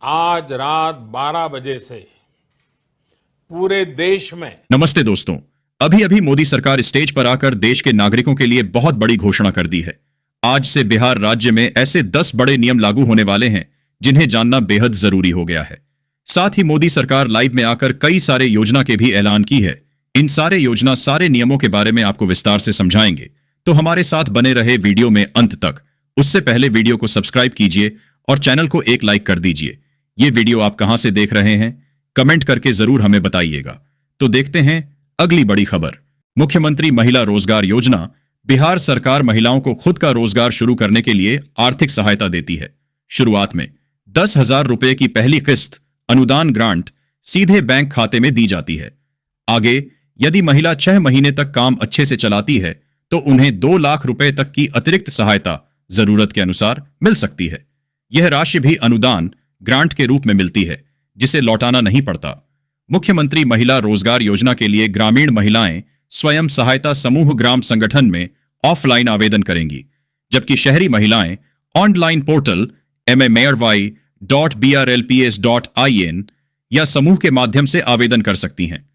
आज रात 12 बजे से पूरे देश में नमस्ते दोस्तों। अभी अभी मोदी सरकार स्टेज पर आकर देश के नागरिकों के लिए बहुत बड़ी घोषणा कर दी है। आज से बिहार राज्य में ऐसे 10 बड़े नियम लागू होने वाले हैं जिन्हें जानना बेहद जरूरी हो गया है। साथ ही मोदी सरकार लाइव में आकर कई सारे योजना के भी ऐलान की है। इन सारे योजना सारे नियमों के बारे में आपको विस्तार से समझाएंगे, तो हमारे साथ बने रहे वीडियो में अंत तक। उससे पहले वीडियो को सब्सक्राइब कीजिए और चैनल को एक लाइक कर दीजिए। ये वीडियो आप कहां से देख रहे हैं कमेंट करके जरूर हमें बताइएगा। तो देखते हैं अगली बड़ी खबर। मुख्यमंत्री महिला रोजगार योजना। बिहार सरकार महिलाओं को खुद का रोजगार शुरू करने के लिए आर्थिक सहायता देती है। शुरुआत में 10,000 रुपए की पहली किस्त अनुदान ग्रांट सीधे बैंक खाते में दी जाती है। आगे यदि महिला 6 महीने तक काम अच्छे से चलाती है तो उन्हें 2 लाख रुपए तक की अतिरिक्त सहायता जरूरत के अनुसार मिल सकती है। यह राशि भी अनुदान ग्रांट के रूप में मिलती है, जिसे लौटाना नहीं पड़ता। मुख्यमंत्री महिला रोजगार योजना के लिए ग्रामीण महिलाएं स्वयं सहायता समूह ग्राम संगठन में ऑफलाइन आवेदन करेंगी, जबकि शहरी महिलाएं ऑनलाइन पोर्टल mmay.brlps.in या समूह के माध्यम से आवेदन कर सकती हैं।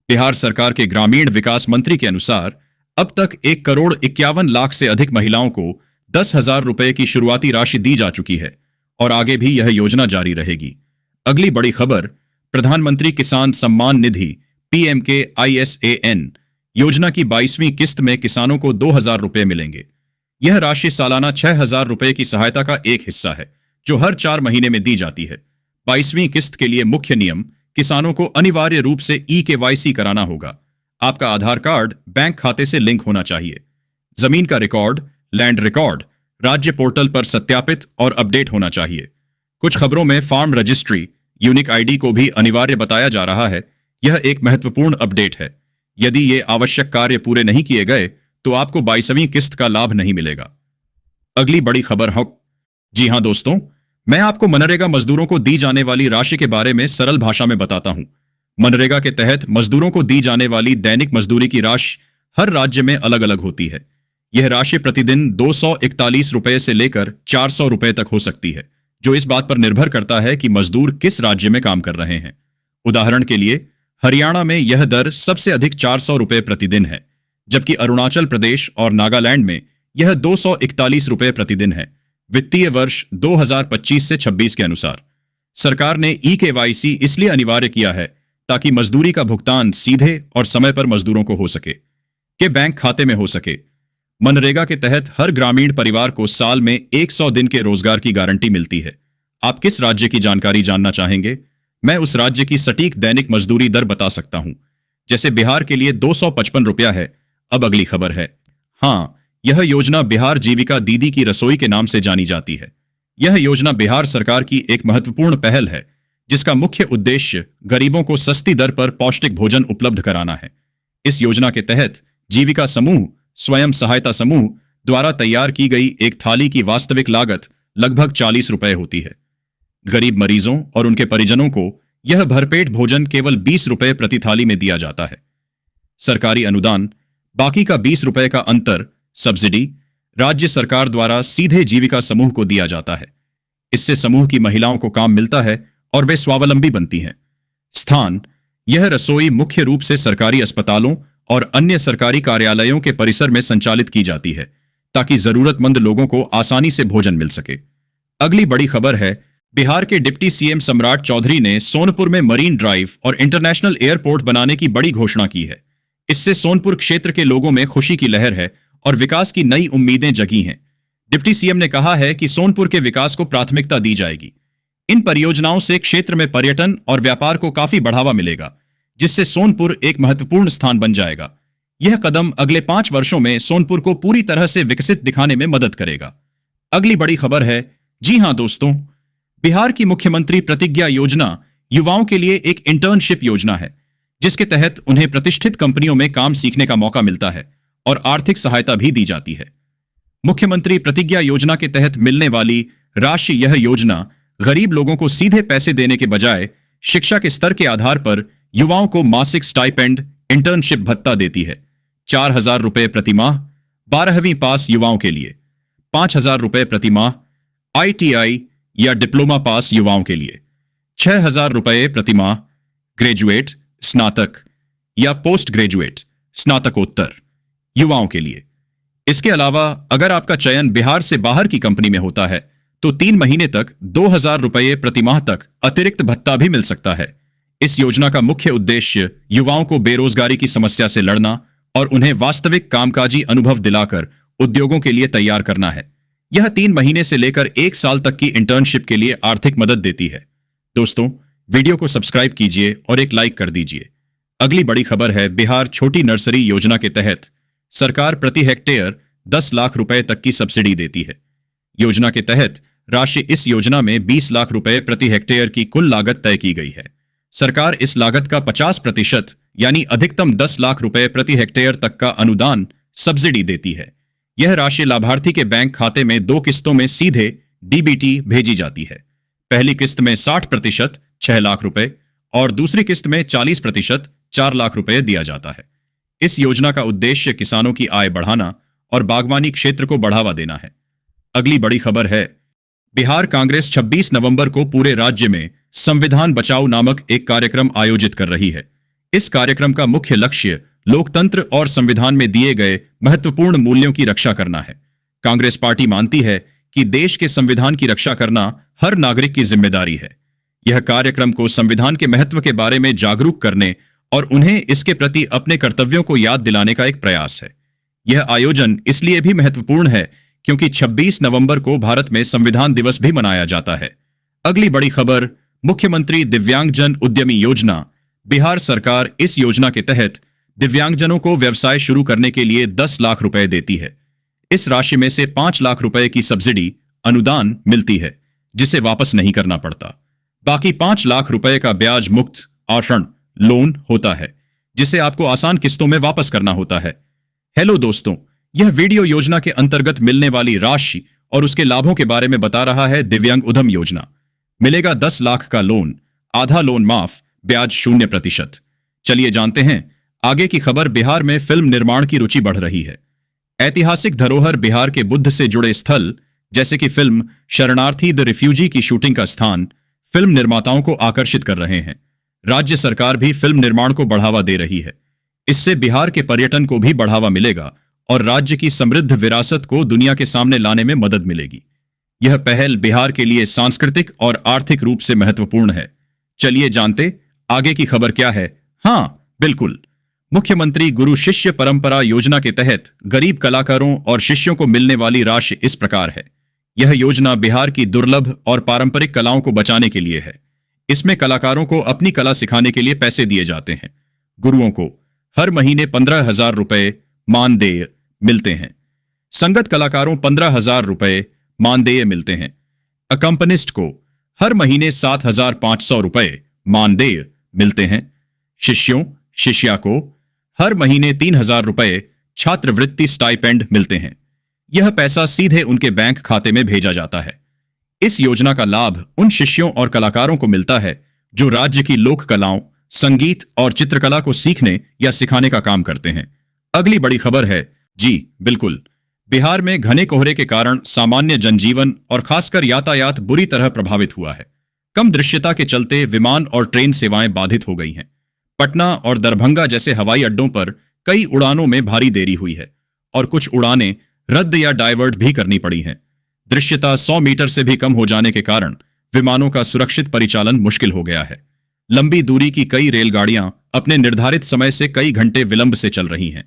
बिहार सरकार के ग्रामीण विकास मंत्री के अनुसार अब तक 1,51,00,000 से अधिक महिलाओं को 10,000 रुपए की शुरुआती राशि दी जा चुकी है और आगे भी यह योजना जारी रहेगी। अगली बड़ी खबर, प्रधानमंत्री किसान सम्मान निधि PMKISAN योजना की 22वीं किस्त में किसानों को 2,000 रुपए मिलेंगे। यह राशि सालाना 6,000 रुपए की सहायता का एक हिस्सा है, जो हर 4 महीने में दी जाती है। 22वीं किस्त के लिए मुख्य नियम, किसानों को अनिवार्य रूप से eKYC कराना होगा। आपका आधार कार्ड बैंक खाते से लिंक होना चाहिए। जमीन का रिकॉर्ड, लैंड रिकॉर्ड राज्य पोर्टल पर सत्यापित और अपडेट होना चाहिए। कुछ खबरों में फार्म रजिस्ट्री यूनिक आईडी को भी अनिवार्य बताया जा रहा है। यह एक महत्वपूर्ण अपडेट है। यदि ये आवश्यक कार्य पूरे नहीं किए गए तो आपको 22वीं किस्त का लाभ नहीं मिलेगा। अगली बड़ी खबर है। जी हां दोस्तों, मैं आपको मनरेगा मजदूरों को दी जाने वाली राशि के बारे में सरल भाषा में बताता हूं। मनरेगा के तहत मजदूरों को दी जाने वाली दैनिक मजदूरी की राशि हर राज्य में अलग अलग होती है। यह राशि प्रतिदिन 241 रुपए से लेकर 400 रुपए तक हो सकती है, जो इस बात पर निर्भर करता है कि मजदूर किस राज्य में काम कर रहे हैं। उदाहरण के लिए हरियाणा में यह दर सबसे अधिक 400 रुपए प्रतिदिन है, जबकि अरुणाचल प्रदेश और नागालैंड में यह 241 रुपए प्रतिदिन है, वित्तीय वर्ष 2025 से 26 के अनुसार। सरकार ने eKYC इसलिए अनिवार्य किया है ताकि मजदूरी का भुगतान सीधे और समय पर मजदूरों को हो सके, के बैंक खाते में हो सके। मनरेगा के तहत हर ग्रामीण परिवार को साल में 100 दिन के रोजगार की गारंटी मिलती है। आप किस राज्य की जानकारी जानना चाहेंगे? मैं उस राज्य की सटीक दैनिक मजदूरी दर बता सकता हूं। जैसे बिहार के लिए 255 रुपया है। अब अगली खबर है। हां, यह योजना बिहार जीविका दीदी की रसोई के नाम से जानी जाती है। यह योजना बिहार सरकार की एक महत्वपूर्ण पहल है, जिसका मुख्य उद्देश्य गरीबों को सस्ती दर पर पौष्टिक भोजन उपलब्ध कराना है। इस योजना के तहत जीविका समूह स्वयं सहायता समूह द्वारा तैयार की गई एक थाली की वास्तविक लागत लगभग 40 रुपए होती है। गरीब मरीजों और उनके परिजनों को यह भरपेट भोजन केवल 20 रुपए प्रति थाली में दिया जाता है। सरकारी अनुदान, बाकी का 20 रुपए का अंतर सब्सिडी राज्य सरकार द्वारा सीधे जीविका समूह को दिया जाता है। इससे समूह की महिलाओं को काम मिलता है और वे स्वावलंबी बनती हैं। स्थान, यह रसोई मुख्य रूप से सरकारी अस्पतालों और अन्य सरकारी कार्यालयों के परिसर में संचालित की जाती है, ताकि जरूरतमंद लोगों को आसानी से भोजन मिल सके। अगली बड़ी खबर है। बिहार के डिप्टी सीएम सम्राट चौधरी ने सोनपुर में मरीन ड्राइव और इंटरनेशनल एयरपोर्ट बनाने की बड़ी घोषणा की है। इससे सोनपुर क्षेत्र के लोगों में खुशी की लहर है और विकास की नई उम्मीदें जगी हैं। डिप्टी सीएम ने कहा है कि सोनपुर के विकास को प्राथमिकता दी जाएगी। इन परियोजनाओं से क्षेत्र में पर्यटन और व्यापार को काफी बढ़ावा मिलेगा, जिससे सोनपुर एक महत्वपूर्ण स्थान बन जाएगा। यह कदम अगले 5 वर्षों में सोनपुर को पूरी तरह से विकसित दिखाने में मदद करेगा। अगली बड़ी खबर है। जी हां दोस्तों, बिहार की मुख्यमंत्री प्रतिज्ञा योजना युवाओं के लिए एक इंटर्नशिप योजना है, जिसके तहत उन्हें प्रतिष्ठित कंपनियों में काम सीखने का मौका मिलता है और आर्थिक सहायता भी दी जाती है। मुख्यमंत्री प्रतिज्ञा योजना के तहत मिलने वाली राशि, यह योजना गरीब लोगों को सीधे पैसे देने के बजाय शिक्षा के स्तर के आधार पर युवाओं को मासिक स्टाइपेंड, इंटर्नशिप भत्ता देती है। 4,000 रुपए प्रति माह 12वीं पास युवाओं के लिए, 5,000 रुपए प्रति माह ITI या डिप्लोमा पास युवाओं के लिए 6,000 रुपये प्रतिमाह ग्रेजुएट, स्नातक या पोस्ट ग्रेजुएट, स्नातकोत्तर युवाओं के लिए। इसके अलावा अगर आपका चयन बिहार से बाहर की कंपनी में होता है तो 3 महीने तक 2,000 रुपये प्रतिमाह तक अतिरिक्त भत्ता भी मिल सकता है। इस योजना का मुख्य उद्देश्य युवाओं को बेरोजगारी की समस्या से लड़ना और उन्हें वास्तविक कामकाजी अनुभव दिलाकर उद्योगों के लिए तैयार करना है। यह 3 महीने से लेकर 1 साल तक की इंटर्नशिप के लिए आर्थिक मदद देती है। दोस्तों, वीडियो को सब्सक्राइब कीजिए और एक लाइक कर दीजिए। अगली बड़ी खबर है, बिहार छोटी नर्सरी योजना के तहत सरकार प्रति हेक्टेयर 10 लाख रुपए तक की सब्सिडी देती है। योजना के तहत राशि इस योजना में 20 लाख रुपए प्रति हेक्टेयर की कुल लागत तय की गई है। सरकार इस लागत का 50% यानी अधिकतम 10 लाख रुपए प्रति हेक्टेयर तक का अनुदान सब्सिडी देती है। यह राशि लाभार्थी के बैंक खाते में 2 किस्तों में सीधे डीबीटी भेजी जाती है। पहली किस्त में 60% 6 लाख रुपए और दूसरी किस्त में 40% 4 लाख रुपए दिया जाता है। इस योजना का उद्देश्य किसानों की आय बढ़ाना और बागवानी क्षेत्र को बढ़ावा देना है। अगली बड़ी खबर है, बिहार कांग्रेस 26 नवंबर को पूरे राज्य में संविधान बचाओ नामक एक कार्यक्रम आयोजित कर रही है। इस कार्यक्रम का मुख्य लक्ष्य लोकतंत्र और संविधान में दिए गए महत्वपूर्ण मूल्यों की रक्षा करना है। कांग्रेस पार्टी मानती है कि देश के संविधान की रक्षा करना हर नागरिक की जिम्मेदारी है। यह कार्यक्रम को संविधान के महत्व के बारे में जागरूक करने और उन्हें इसके प्रति अपने कर्तव्यों को याद दिलाने का एक प्रयास है। यह आयोजन इसलिए भी महत्वपूर्ण है क्योंकि 26 नवंबर को भारत में संविधान दिवस भी मनाया जाता है। अगली बड़ी खबर, मुख्यमंत्री दिव्यांगजन उद्यमी योजना। बिहार सरकार इस योजना के तहत दिव्यांगजनों को व्यवसाय शुरू करने के लिए 10 लाख रुपए देती है। इस राशि में से 5 लाख रुपए की सब्सिडी अनुदान मिलती है जिसे वापस नहीं करना पड़ता। बाकी 5 लाख रुपए का ब्याज मुक्त आसान लोन होता है जिसे आपको आसान किस्तों में वापस करना होता है। हेलो दोस्तों, यह वीडियो योजना के अंतर्गत मिलने वाली राशि और उसके लाभों के बारे में बता रहा है। दिव्यांग उद्यम योजना मिलेगा 10 लाख का लोन, आधा लोन माफ, ब्याज 0%। चलिए जानते हैं आगे की खबर। बिहार में फिल्म निर्माण की रुचि बढ़ रही है। ऐतिहासिक धरोहर बिहार के बुद्ध से जुड़े स्थल जैसे कि फिल्म शरणार्थी द रिफ्यूजी की शूटिंग का स्थान फिल्म निर्माताओं को आकर्षित कर रहे हैं। राज्य सरकार भी फिल्म निर्माण को बढ़ावा दे रही है। इससे बिहार के पर्यटन को भी बढ़ावा मिलेगा और राज्य की समृद्ध विरासत को दुनिया के सामने लाने में मदद मिलेगी। यह पहल बिहार के लिए सांस्कृतिक और आर्थिक रूप से महत्वपूर्ण है। चलिए जानते आगे की खबर क्या है। हाँ, बिल्कुल, मुख्यमंत्री गुरु शिष्य परंपरा योजना के तहत गरीब कलाकारों और शिष्यों को मिलने वाली राशि इस प्रकार है। यह योजना बिहार की दुर्लभ और पारंपरिक कलाओं को बचाने के लिए है। इसमें कलाकारों को अपनी कला सिखाने के लिए पैसे दिए जाते हैं। गुरुओं को हर महीने 15,000 रुपए मानदेय मिलते हैं। संगत कलाकारों 15,000 रुपए मानदेय मिलते हैं। अकम्पनिस्ट को हर महीने 7,500 रुपए मानदेय मिलते हैं। शिष्या को हर महीने 3,000 रुपए छात्रवृत्ति स्टाइपेंड मिलते हैं। यह पैसा सीधे उनके बैंक खाते में भेजा जाता है। इस योजना का लाभ उन शिष्यों और कलाकारों को मिलता है जो राज्य की लोक कलाओं, संगीत और चित्रकला को सीखने या सिखाने का काम करते हैं। अगली बड़ी खबर है, जी बिल्कुल, बिहार में घने कोहरे के कारण सामान्य जनजीवन और खासकर यातायात बुरी तरह प्रभावित हुआ है। कम दृश्यता के चलते विमान और ट्रेन सेवाएं बाधित हो गई हैं। पटना और दरभंगा जैसे हवाई अड्डों पर कई उड़ानों में भारी देरी हुई है और कुछ उड़ानें रद्द या डाइवर्ट भी करनी पड़ी हैं। दृश्यता 100 मीटर से भी कम हो जाने के कारण विमानों का सुरक्षित परिचालन मुश्किल हो गया है। लंबी दूरी की कई रेलगाड़ियां अपने निर्धारित समय से कई घंटे विलंब से चल रही हैं।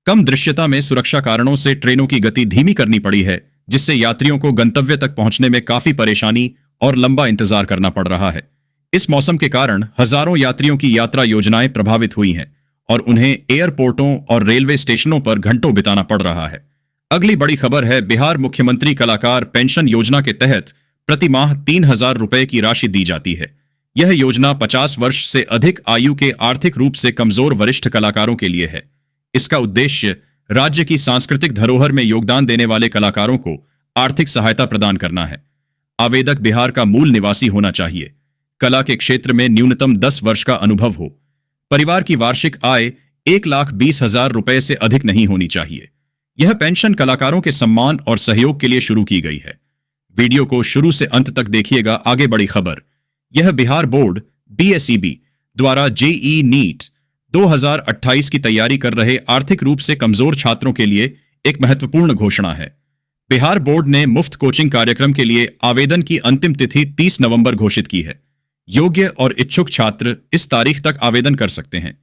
कम दृश्यता में सुरक्षा कारणों से ट्रेनों की गति धीमी करनी पड़ी है, जिससे यात्रियों को गंतव्य तक पहुंचने में काफी परेशानी और लंबा इंतजार करना पड़ रहा है। इस मौसम के कारण हजारों यात्रियों की यात्रा योजनाएं प्रभावित हुई हैं और उन्हें एयरपोर्टों और रेलवे स्टेशनों पर घंटों बिताना पड़ रहा है। अगली बड़ी खबर है, बिहार मुख्यमंत्री कलाकार पेंशन योजना के तहत प्रति माह 3,000 रुपए की राशि दी जाती है। यह योजना 50 वर्ष से अधिक आयु के आर्थिक रूप से कमजोर वरिष्ठ कलाकारों के लिए है। इसका उद्देश्य राज्य की सांस्कृतिक धरोहर में योगदान देने वाले कलाकारों को आर्थिक सहायता प्रदान करना है। आवेदक बिहार का मूल निवासी होना चाहिए। कला के क्षेत्र में न्यूनतम 10 वर्ष का अनुभव हो। परिवार की वार्षिक आय 1,20,000 रुपए से अधिक नहीं होनी चाहिए। यह पेंशन कलाकारों के सम्मान और सहयोग के लिए शुरू की गई है। वीडियो को शुरू से अंत तक देखिएगा। आगे बड़ी खबर। यह बिहार बोर्ड बीएसईबी द्वारा जेईई नीट 2028 की तैयारी कर रहे आर्थिक रूप से कमजोर छात्रों के लिए एक महत्वपूर्ण घोषणा है। बिहार बोर्ड ने मुफ्त कोचिंग कार्यक्रम के लिए आवेदन की अंतिम तिथि 30 नवंबर घोषित की है। योग्य और इच्छुक छात्र इस तारीख तक आवेदन कर सकते हैं।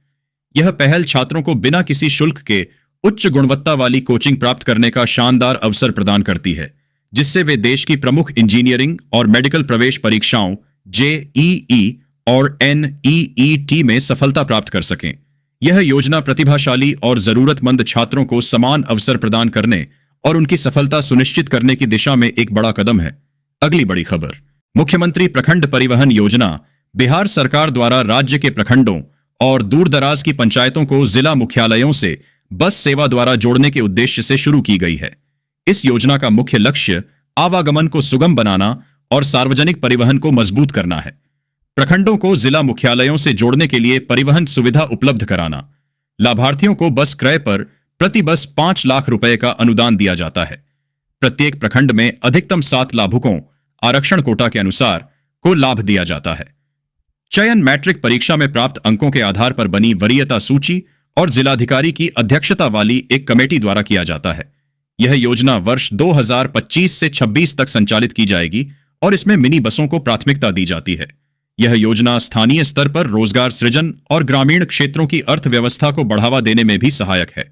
यह पहल छात्रों को बिना किसी शुल्क के उच्च गुणवत्ता वाली कोचिंग प्राप्त करने का शानदार अवसर प्रदान करती है, जिससे वे देश की प्रमुख इंजीनियरिंग और मेडिकल प्रवेश परीक्षाओं जेईई और एनईईटी में सफलता प्राप्त कर सकें। यह योजना प्रतिभाशाली और जरूरतमंद छात्रों को समान अवसर प्रदान करने और उनकी सफलता सुनिश्चित करने की दिशा में एक बड़ा कदम है। अगली बड़ी खबर। मुख्यमंत्री प्रखंड परिवहन योजना बिहार सरकार द्वारा राज्य के प्रखंडों और दूरदराज की पंचायतों को जिला मुख्यालयों से बस सेवा द्वारा जोड़ने के उद्देश्य से शुरू की गई है। इस योजना का मुख्य लक्ष्य आवागमन को सुगम बनाना और सार्वजनिक परिवहन को मजबूत करना है। प्रखंडों को जिला मुख्यालयों से जोड़ने के लिए परिवहन सुविधा उपलब्ध कराना। लाभार्थियों को बस क्रय पर प्रति बस 5 लाख रुपए का अनुदान दिया जाता है। प्रत्येक प्रखंड में अधिकतम 7 लाभुकों आरक्षण कोटा के अनुसार को लाभ दिया जाता है। चयन मैट्रिक परीक्षा में प्राप्त अंकों के आधार पर बनी वरीयता सूची और जिलाधिकारी की अध्यक्षता वाली एक कमेटी द्वारा किया जाता है। यह योजना वर्ष 2025 से 26 तक संचालित की जाएगी और इसमें मिनी बसों को प्राथमिकता दी जाती है। यह योजना स्थानीय स्तर पर रोजगार सृजन और ग्रामीण क्षेत्रों की अर्थव्यवस्था को बढ़ावा देने में भी सहायक है।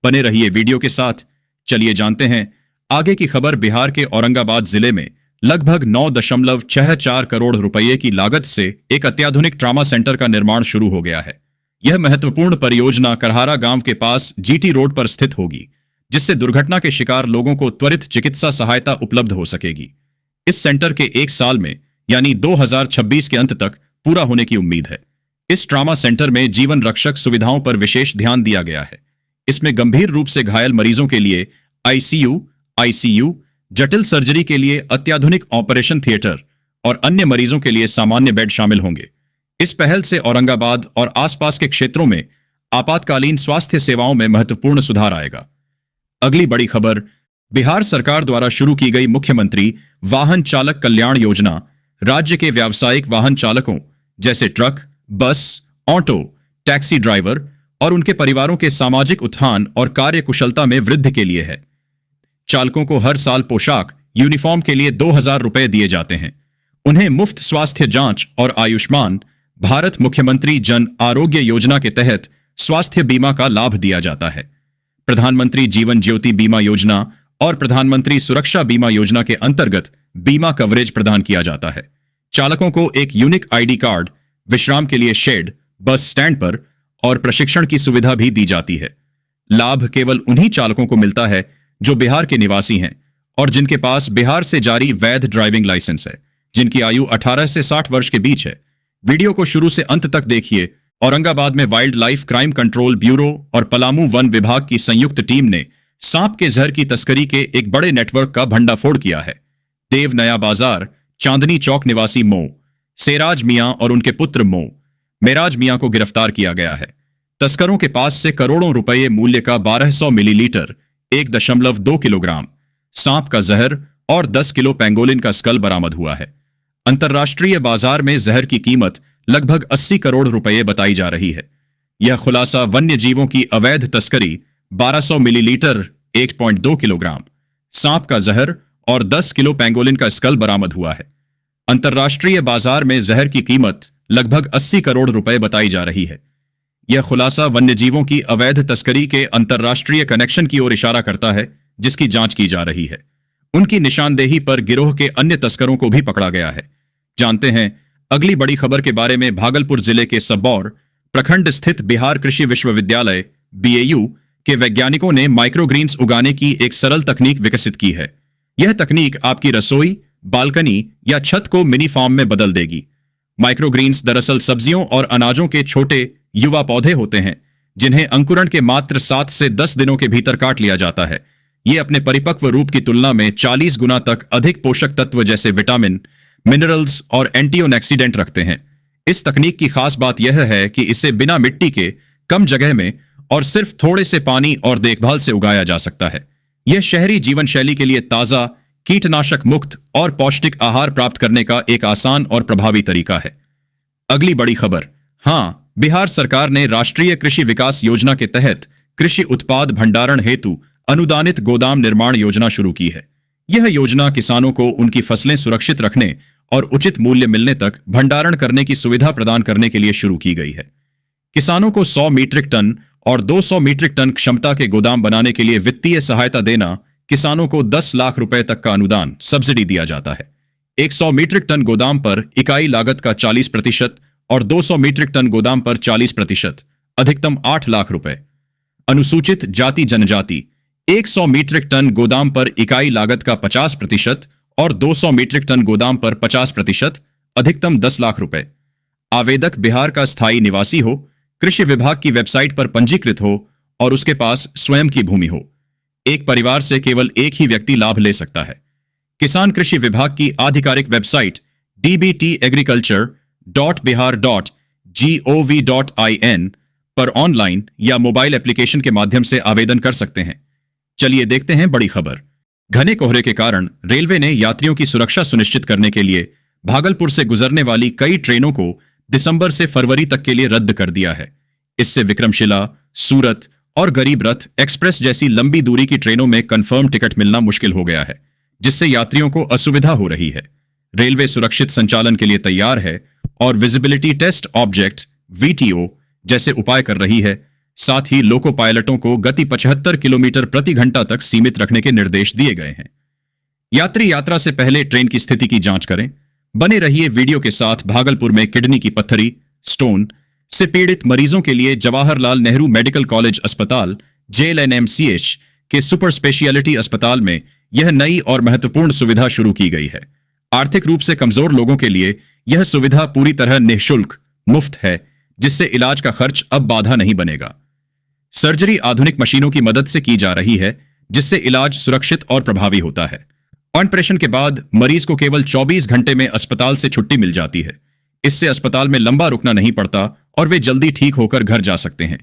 बने रहिए वीडियो के साथ। चलिए जानते हैं आगे की खबर। बिहार के औरंगाबाद जिले में लगभग 9.64 करोड़ रुपए की लागत से एक अत्याधुनिक ट्रॉमा सेंटर का निर्माण शुरू हो गया है। यह महत्वपूर्ण परियोजना करहारा गांव के पास जीटी रोड पर स्थित होगी, जिससे दुर्घटना के शिकार लोगों को त्वरित चिकित्सा सहायता उपलब्ध हो सकेगी। इस सेंटर के 1 साल में यानी 2026 के अंत तक पूरा होने की उम्मीद है। इस ट्रॉमा सेंटर में जीवन रक्षक सुविधाओं पर विशेष ध्यान दिया गया है। इसमें गंभीर रूप से घायल मरीजों के लिए आईसीयू, जटिल सर्जरी के लिए अत्याधुनिक ऑपरेशन थिएटर और अन्य मरीजों के लिए सामान्य बेड शामिल होंगे। इस पहल से औरंगाबाद और आसपास के क्षेत्रों में आपातकालीन स्वास्थ्य सेवाओं में महत्वपूर्ण सुधार आएगा। अगली बड़ी खबर। बिहार सरकार द्वारा शुरू की गई मुख्यमंत्री वाहन चालक कल्याण योजना राज्य के व्यावसायिक वाहन चालकों जैसे ट्रक, बस, ऑटो, टैक्सी ड्राइवर और उनके परिवारों के सामाजिक उत्थान और कार्य कुशलता में वृद्धि के लिए है। चालकों को हर साल पोशाक, यूनिफॉर्म के लिए 2000 रुपए दिए जाते हैं। उन्हें मुफ्त स्वास्थ्य जांच और आयुष्मान भारत मुख्यमंत्री जन आरोग्य योजना के तहत स्वास्थ्य बीमा का लाभ दिया जाता है। प्रधानमंत्री जीवन ज्योति बीमा योजना और प्रधानमंत्री सुरक्षा बीमा योजना के अंतर्गत बीमा कवरेज प्रदान किया जाता है। चालकों को एक यूनिक आईडी कार्ड, विश्राम के लिए शेड, बस स्टैंड पर और प्रशिक्षण की सुविधा भी दी जाती है। लाभ केवल उन्हीं चालकों को मिलता है जो बिहार के निवासी हैं और जिनके पास बिहार से जारी वैध ड्राइविंग लाइसेंस है, जिनकी आयु 18 से 60 वर्ष के बीच है। वीडियो को शुरू से अंत तक देखिए। औरंगाबाद में wild life crime control bureau और पलामू वन विभाग की संयुक्त टीम ने सांप के जहर की तस्करी के एक बड़े नेटवर्क का भंडाफोड़ किया है। देव नया बाजार, चांदनी चौक निवासी मो सेराज मियां और उनके पुत्र मो मेराज मियां को गिरफ्तार किया गया है। तस्करों के पास से करोड़ों रुपए मूल्य का 1200 मिलीलीटर 1.2 किलोग्राम सांप का जहर और 10 किलो पेंगोलिन का स्कल बरामद हुआ है। अंतर्राष्ट्रीय बाजार में जहर की कीमत लगभग 80 करोड़ रुपए बताई जा रही है। यह खुलासा वन्य जीवों की अवैध तस्करी 1200 मिलीलीटर 1.2 किलोग्राम सांप का जहर और 10 किलो पेंगोलिन का स्कल बरामद हुआ है। अंतर्राष्ट्रीय बाजार में जहर की कीमत लगभग 80 करोड़ रुपए बताई जा रही है। यह खुलासा वन्यजीवों की अवैध तस्करी के अंतर्राष्ट्रीय कनेक्शन की ओर इशारा करता है, जिसकी जांच की जा रही है। उनकी निशानदेही पर गिरोह के अन्य तस्करों को भी पकड़ा गया है। जानते हैं अगली बड़ी खबर के बारे में। भागलपुर जिले के सबौर प्रखंड स्थित बिहार कृषि विश्वविद्यालय बीएयू के वैज्ञानिकों ने माइक्रोग्रीन्स उगाने की एक सरल तकनीक विकसित की है। यह तकनीक आपकी रसोई, बालकनी या छत को मिनी फार्म में बदल देगी। माइक्रोग्रीन्स दरअसल सब्जियों और अनाजों के छोटे युवा पौधे होते हैं, जिन्हें अंकुरण के मात्र 7 से 10 दिनों के भीतर काट लिया जाता है। ये अपने परिपक्व रूप की तुलना में 40 गुना तक अधिक पोषक तत्व जैसे विटामिन, मिनरल्स और एंटीऑक्सीडेंट रखते हैं। इस तकनीक की खास बात यह है कि इसे बिना मिट्टी के, कम जगह में और सिर्फ थोड़े से पानी और देखभाल से उगाया जा सकता है। यह शहरी जीवन शैली के लिए ताजा, कीटनाशक मुक्त और पौष्टिक आहार प्राप्त करने का एक आसान और प्रभावी तरीका है। अगली बड़ी खबर, हाँ, बिहार सरकार ने राष्ट्रीय कृषि विकास योजना के तहत कृषि उत्पाद भंडारण हेतु अनुदानित गोदाम निर्माण योजना शुरू की है। यह योजना किसानों को उनकी फसलें सुरक्षित रखने और उचित मूल्य मिलने तक भंडारण करने की सुविधा प्रदान करने के लिए शुरू की गई है। किसानों को 100 मीट्रिक टन और 200 मीट्रिक टन क्षमता के गोदाम बनाने के लिए वित्तीय सहायता देना, किसानों को 10 लाख रुपए तक का अनुदान सब्सिडी दिया जाता है। 100 मीट्रिक टन गोदाम पर इकाई लागत का 40% और 200 मीट्रिक टन गोदाम पर 40%, अधिकतम 8 लाख रुपए। अनुसूचित जाति जनजाति 100 मीट्रिक टन गोदाम पर इकाई लागत का 50% और 200 मीट्रिक टन गोदाम पर 50%, अधिकतम 10 लाख रुपए। आवेदक बिहार का स्थायी निवासी हो, कृषि विभाग की वेबसाइट पर पंजीकृत हो और उसके पास स्वयं की भूमि हो। एक परिवार से केवल एक ही व्यक्ति लाभ ले सकता है। किसान कृषि विभाग की आधिकारिक वेबसाइट dbtagriculture.bihar.gov.in पर ऑनलाइन या मोबाइल एप्लीकेशन के माध्यम से आवेदन कर सकते हैं। चलिए देखते हैं बड़ी खबर। घने कोहरे के कारण रेलवे ने यात्रियों की सुरक्षा सुनिश्चित करने के लिए भागलपुर से गुजरने वाली कई ट्रेनों को दिसंबर से फरवरी तक के लिए रद्द कर दिया है। इससे विक्रमशिला, सूरत और गरीब रथ एक्सप्रेस जैसी लंबी दूरी की ट्रेनों में कंफर्म टिकट मिलना मुश्किल हो गया है, जिससे यात्रियों को असुविधा हो रही है। रेलवे सुरक्षित संचालन के लिए तैयार है और विजिबिलिटी टेस्ट ऑब्जेक्ट (VTO) जैसे उपाय कर रही है। साथ ही लोको पायलटों को गति 75 किलोमीटर प्रति घंटा तक सीमित रखने के निर्देश दिए गए हैं। यात्री यात्रा से पहले ट्रेन की स्थिति की जांच करें। बने रहिए वीडियो के साथ। भागलपुर में किडनी की पत्थरी (स्टोन) से पीड़ित मरीजों के लिए जवाहरलाल नेहरू मेडिकल कॉलेज अस्पताल JLNMCH के सुपर स्पेशियलिटी अस्पताल में यह नई और महत्वपूर्ण सुविधा शुरू की गई है। आर्थिक रूप से कमजोर लोगों के लिए यह सुविधा पूरी तरह निःशुल्क मुफ्त है, जिससे इलाज का खर्च अब बाधा नहीं बनेगा। सर्जरी आधुनिक मशीनों की मदद से की जा रही है, जिससे इलाज सुरक्षित और प्रभावी होता है। ऑपरेशन के बाद मरीज को केवल 24 घंटे में अस्पताल से छुट्टी मिल जाती है। इससे अस्पताल में लंबा रुकना नहीं पड़ता और वे जल्दी ठीक होकर घर जा सकते हैं।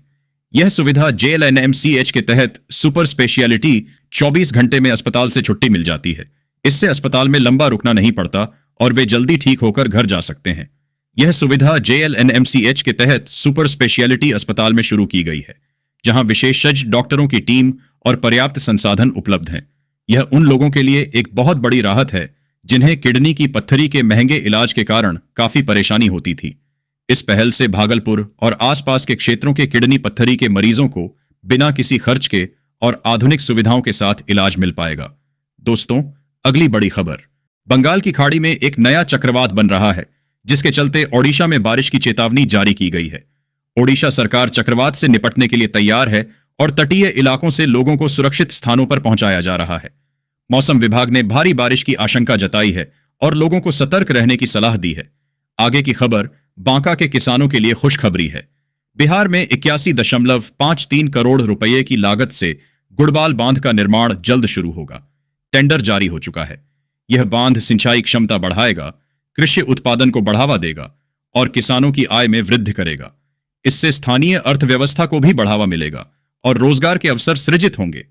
यह सुविधा JLNMCH के तहत सुपर स्पेशियलिटी 24 घंटे में अस्पताल से छुट्टी मिल जाती है। इससे अस्पताल में लंबा रुकना नहीं पड़ता और वे जल्दी ठीक होकर घर जा सकते हैं। यह सुविधा JLNMCH के तहत सुपर स्पेशियलिटी अस्पताल में शुरू की गई है, जहां विशेषज्ञ डॉक्टरों की टीम और पर्याप्त संसाधन उपलब्ध हैं। यह उन लोगों के लिए एक बहुत बड़ी राहत है जिन्हें किडनी की पत्थरी के महंगे इलाज के कारण काफी परेशानी होती थी। इस पहल से भागलपुर और आसपास के क्षेत्रों के किडनी पत्थरी के मरीजों को बिना किसी खर्च के और आधुनिक सुविधाओं के साथ इलाज मिल पाएगा। दोस्तों, अगली बड़ी खबर, बंगाल की खाड़ी में एक नया चक्रवात बन रहा है, जिसके चलते ओडिशा में बारिश की चेतावनी जारी की गई है। ओडिशा सरकार चक्रवात से निपटने के लिए तैयार है और तटीय इलाकों से लोगों को सुरक्षित स्थानों पर पहुंचाया जा रहा है। मौसम विभाग ने भारी बारिश की आशंका जताई है और लोगों को सतर्क रहने की सलाह दी है। आगे की खबर बांका के किसानों के लिए खुशखबरी है। बिहार में 81.53 करोड़ रुपए की लागत से गुड़बाल बांध का निर्माण जल्द शुरू होगा। टेंडर जारी हो चुका है। यह बांध सिंचाई क्षमता बढ़ाएगा, कृषि उत्पादन को बढ़ावा देगा और किसानों की आय में वृद्धि करेगा। इससे स्थानीय अर्थव्यवस्था को भी बढ़ावा मिलेगा और रोजगार के अवसर सृजित होंगे।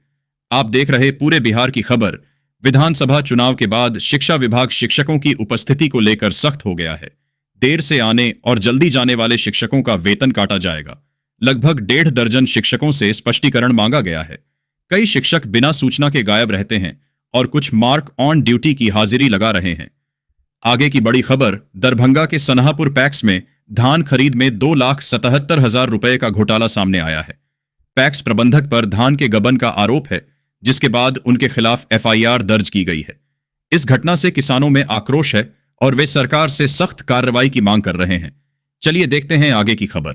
आप देख रहे पूरे बिहार की खबर। विधानसभा चुनाव के बाद शिक्षा विभाग शिक्षकों की उपस्थिति को लेकर सख्त हो गया है। देर से आने और जल्दी जाने वाले शिक्षकों का वेतन काटा जाएगा। लगभग 1.5 दर्जन शिक्षकों से स्पष्टीकरण मांगा गया है। कई शिक्षक बिना सूचना के गायब रहते हैं और कुछ मार्क ऑन ड्यूटी की हाजिरी लगा रहे हैं। आगे की बड़ी खबर, दरभंगा के सनहापुर पैक्स में धान खरीद में 2,77,000 रुपए का घोटाला सामने आया है। पैक्स प्रबंधक पर धान के गबन का आरोप है, जिसके बाद उनके खिलाफ FIR दर्ज की गई है। इस घटना से किसानों में आक्रोश है और वे सरकार से सख्त कार्रवाई की मांग कर रहे हैं। चलिए देखते हैं आगे की खबर।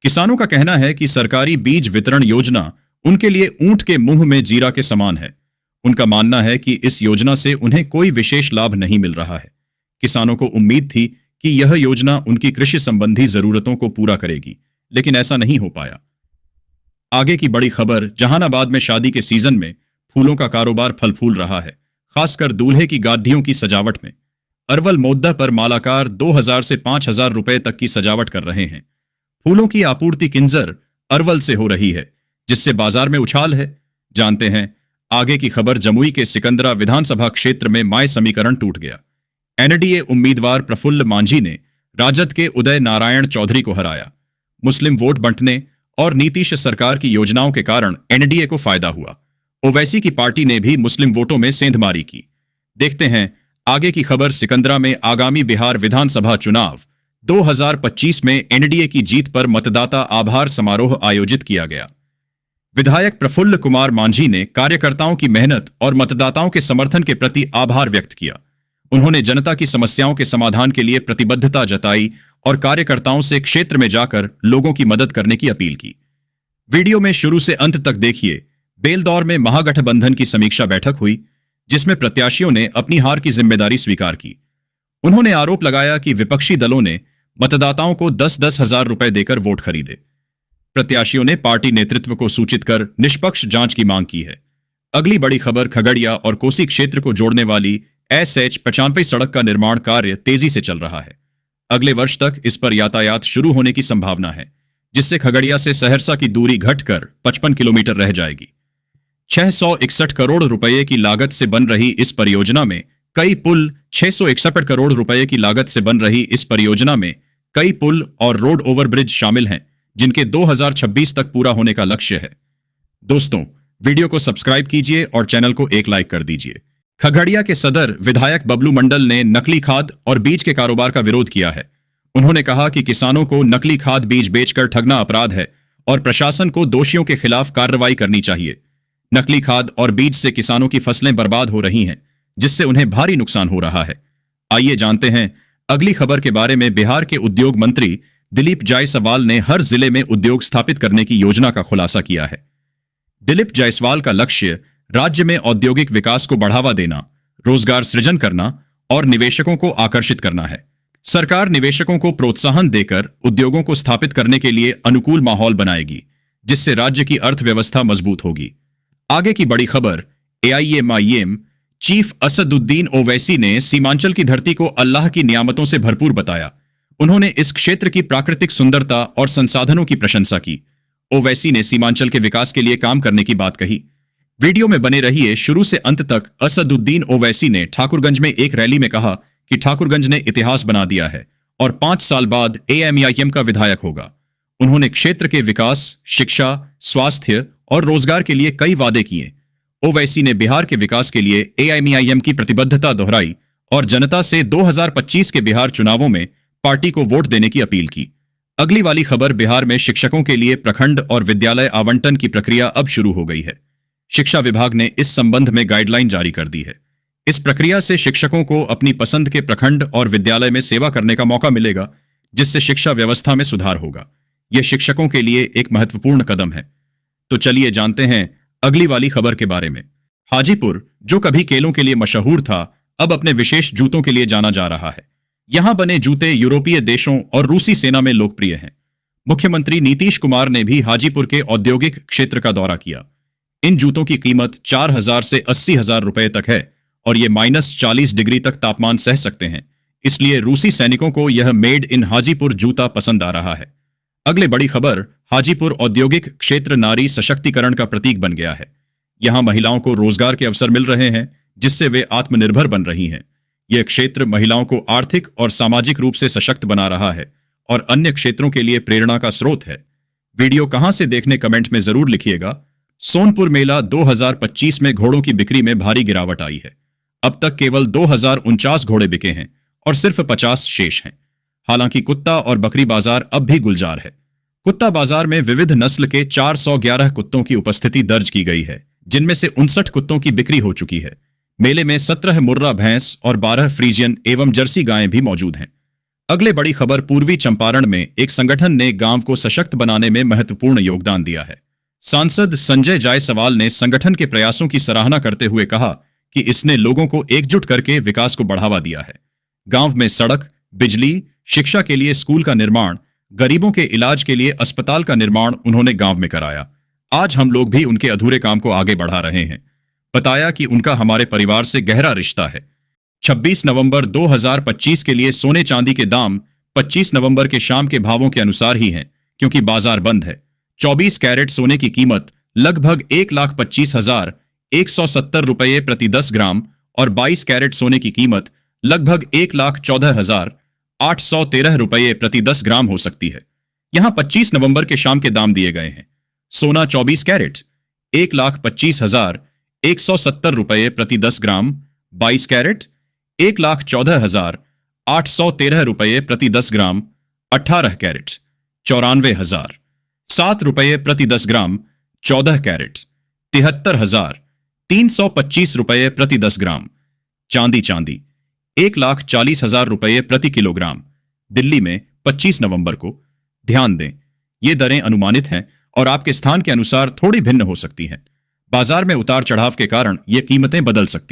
किसानों का कहना है कि सरकारी बीज वितरण योजना उनके लिए ऊंट के मुंह में जीरा के समान है। उनका मानना है कि इस योजना से उन्हें कोई विशेष लाभ नहीं मिल रहा है। किसानों को उम्मीद थी कि यह योजना उनकी कृषि संबंधी जरूरतों को पूरा करेगी, लेकिन ऐसा नहीं हो पाया। आगे की बड़ी खबर, जहानाबाद में शादी के सीजन में फूलों का कारोबार फल फूल रहा है, खासकर दूल्हे की गाड़ियों की सजावट में। अरवल मोद्दा पर मालाकार 2,000 से 5,000 रुपए तक की सजावट कर रहे हैं। फूलों की आपूर्ति किंजर अरवल से हो रही है, जिससे बाजार में उछाल है। जानते हैं आगे की खबर जमुई के सिकंदरा विधानसभा क्षेत्र में माय समीकरण टूट गया। एनडीए उम्मीदवार प्रफुल्ल मांझी ने राजद के उदय नारायण चौधरी को हराया। मुस्लिम वोट बंटने और नीतीश सरकार की योजनाओं के कारण एनडीए को फायदा हुआ। ओवैसी की पार्टी ने भी मुस्लिम वोटों में सेंधमारी की। देखते हैं आगे की खबर। सिकंदरा में आगामी बिहार विधानसभा चुनाव 2025 में एनडीए की जीत पर मतदाता आभार समारोह आयोजित किया गया। विधायक प्रफुल्ल कुमार मांझी ने कार्यकर्ताओं की मेहनत और मतदाताओं के समर्थन के प्रति आभार व्यक्त किया। उन्होंने जनता की समस्याओं के समाधान के लिए प्रतिबद्धता जताई और कार्यकर्ताओं से क्षेत्र में जाकर लोगों की मदद करने की अपील की। वीडियो में शुरू से अंत तक देखिए। बेलदौर में महागठबंधन की समीक्षा बैठक हुई, जिसमें प्रत्याशियों ने अपनी हार की जिम्मेदारी स्वीकार की। उन्होंने आरोप लगाया कि विपक्षी दलों ने मतदाताओं को 10-10 हजार रुपए देकर वोट खरीदे। प्रत्याशियों ने पार्टी नेतृत्व को सूचित कर निष्पक्ष जांच की मांग की है। अगली बड़ी खबर। खगड़िया और कोसी क्षेत्र को जोड़ने वाली SH95 सड़क का निर्माण कार्य तेजी से चल रहा है। अगले वर्ष तक इस पर यातायात शुरू होने की संभावना है, जिससे खगड़िया से सहरसा की दूरी घटकर 55 किलोमीटर रह जाएगी। 661 करोड़ रुपए की लागत से बन रही इस परियोजना में कई पुल 661 करोड़ रुपए की लागत से बन रही इस परियोजना में कई पुल और रोड ओवरब्रिज शामिल हैं, जिनके 2026 तक पूरा होने का लक्ष्य है। दोस्तों, वीडियो को सब्सक्राइब कीजिए और चैनल को एक लाइक कर दीजिए। खगड़िया के सदर विधायक बबलू मंडल ने नकली खाद और बीज के कारोबार का विरोध किया है। उन्होंने कहा कि किसानों को नकली खाद बीज बेचकर ठगना अपराध है और प्रशासन को दोषियों के खिलाफ कार्रवाई करनी चाहिए। नकली खाद और बीज से किसानों की फसलें बर्बाद हो रही हैं, जिससे उन्हें भारी नुकसान हो रहा है। आइए जानते हैं अगली खबर के बारे में। बिहार के उद्योग मंत्री दिलीप जायसवाल ने हर जिले में उद्योग स्थापित करने की योजना का खुलासा किया है। दिलीप जायसवाल का लक्ष्य राज्य में औद्योगिक विकास को बढ़ावा देना, रोजगार सृजन करना और निवेशकों को आकर्षित करना है। सरकार निवेशकों को प्रोत्साहन देकर उद्योगों को स्थापित करने के लिए अनुकूल माहौल बनाएगी, जिससे राज्य की अर्थव्यवस्था मजबूत होगी। आगे की बड़ी खबर। AIMIM चीफ असदुद्दीन ओवैसी ने सीमांचल की धरती को अल्लाह की नियामतों से भरपूर बताया। उन्होंने इस क्षेत्र की प्राकृतिक सुंदरता और संसाधनों की प्रशंसा की। ओवैसी ने सीमांचल के विकास के लिए काम करने की बात कही। वीडियो में बने रहिए शुरू से अंत तक। असदुद्दीन ओवैसी ने ठाकुरगंज में एक रैली में कहा कि ठाकुरगंज ने इतिहास बना दिया है और 5 साल बाद AIMIM का विधायक होगा। उन्होंने क्षेत्र के विकास, शिक्षा, स्वास्थ्य और रोजगार के लिए कई वादे किए। ओवैसी ने बिहार के विकास के लिए AIMIM की प्रतिबद्धता दोहराई और जनता से 2025 के बिहार चुनावों में पार्टी को वोट देने की अपील की। अगली वाली खबर। बिहार में शिक्षकों के लिए प्रखंड और विद्यालय आवंटन की प्रक्रिया अब शुरू हो गई है। शिक्षा विभाग ने इस संबंध में गाइडलाइन जारी कर दी है। इस प्रक्रिया से शिक्षकों को अपनी पसंद के प्रखंड और विद्यालय में सेवा करने का मौका मिलेगा, जिससे शिक्षा व्यवस्था में सुधार होगा। यह शिक्षकों के लिए एक महत्वपूर्ण कदम है। तो चलिए जानते हैं अगली वाली खबर के बारे में। हाजीपुर, जो कभी केलों के लिए मशहूर था, अब अपने विशेष जूतों के लिए जाना जा रहा है। यहां बने जूते यूरोपीय देशों और रूसी सेना में लोकप्रिय हैं। मुख्यमंत्री नीतीश कुमार ने भी हाजीपुर के औद्योगिक क्षेत्र का दौरा किया। इन जूतों की कीमत 4,000 से 80,000 रुपए तक है और ये -40 डिग्री तक तापमान सह सकते हैं। इसलिए रूसी सैनिकों को यह मेड इन हाजीपुर जूता पसंद आ रहा है। अगले बड़ी खबर। हाजीपुर औद्योगिक क्षेत्र नारी सशक्तिकरण का प्रतीक बन गया है। यहां महिलाओं को रोजगार के अवसर मिल रहे हैं, जिससे वे आत्मनिर्भर बन रही हैं। यह क्षेत्र महिलाओं को आर्थिक और सामाजिक रूप से सशक्त बना रहा है और अन्य क्षेत्रों के लिए प्रेरणा का स्रोत है। वीडियो कहां से देखने कमेंट में जरूर लिखिएगा। सोनपुर मेला 2025 में घोड़ों की बिक्री में भारी गिरावट आई है। अब तक केवल 2049 घोड़े बिके हैं और सिर्फ 50 शेष हैं। हालांकि कुत्ता और बकरी बाजार अब भी गुलजार है। कुत्ता बाजार में विविध नस्ल के 411 कुत्तों की उपस्थिति दर्ज की गई है, जिनमें से 59 कुत्तों की बिक्री हो चुकी है। मेले में 17 मुर्रा भैंस और 12 फ्रीजियन एवं जर्सी गायें भी मौजूद हैं। अगले बड़ी खबर। पूर्वी चंपारण में एक संगठन ने गांव को सशक्त बनाने में महत्वपूर्ण योगदान दिया है। सांसद संजय जायसवाल ने संगठन के प्रयासों की सराहना करते हुए कहा कि इसने लोगों को एकजुट करके विकास को बढ़ावा दिया है। गांव में सड़क, बिजली, शिक्षा के लिए स्कूल का निर्माण, गरीबों के इलाज के लिए अस्पताल का निर्माण उन्होंने गांव में कराया। आज हम लोग भी उनके अधूरे काम को आगे बढ़ा रहे हैं। बताया कि उनका हमारे परिवार से गहरा रिश्ता है। 26 नवंबर 2025 के लिए सोने चांदी के दाम 25 नवंबर के शाम के भावों के अनुसार ही हैं, क्योंकि बाजार बंद है। 24 कैरेट सोने की कीमत लगभग 1,25,000, 170 रुपये प्रति 10 ग्राम और 22 कैरेट सोने की कीमत लगभग 1,14,813 रुपये प्रति 10 ग्राम हो सकती है। यहां 25 नवंबर के शाम के दाम दिए गए हैं। सोना 24 कैरेट 1,25,170 रुपये प्रति 10 ग्राम, 22 कैरेट 1,14,813 रुपये प्रति 10 ग्राम, 18 कैरेट 94,007 रुपये प्रति 10 ग्राम, 14 कैरेट 73,325 रुपये प्रति 10 ग्राम। चांदी 1,40,000 रुपये प्रति किलोग्राम, दिल्ली में 25 नवंबर को। ध्यान दें, ये दरें अनुमानित हैं और आपके स्थान के अनुसार थोड़ी भिन्न हो सकती हैं। बाजार में उतार चढ़ाव के कारण ये कीमतें बदल सकती हैं।